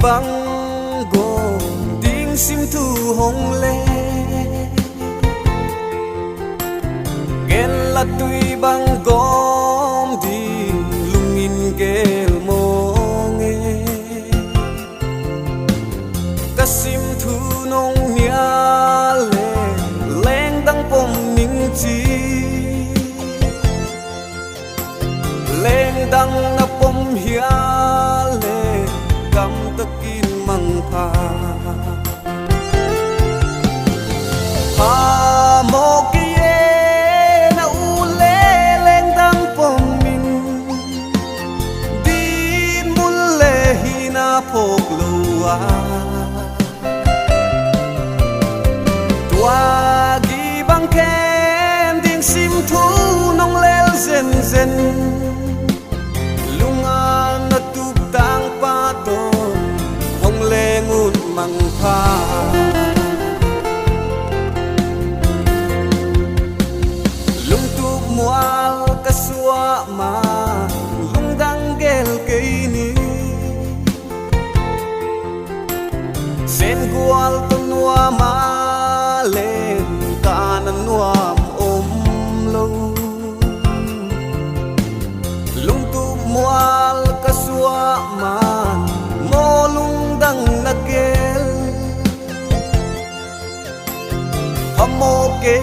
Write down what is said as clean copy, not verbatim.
băng gồm tiếng sim thu hồng lê gel là tuy băng gồm đi lung in gel mô nghe ta sim thu nông nia lê lên đăng bom ninh chi lên đăng na bom hia lê cầm ta kin măng pha ha mô kia na u lê lên đăng bom min đi mun lê hi na phok lua tua gi băng kem ding sim thu nong lel zen zen lunga na tup tang pa to hong le ngut mang pha lung tup mual ka suwa ma lung dang gel kei ni sen gual to nuwa ma lên ta nan nuam ôm lâu lung tu mual ka suwa man mo lung dang na gel hamo ke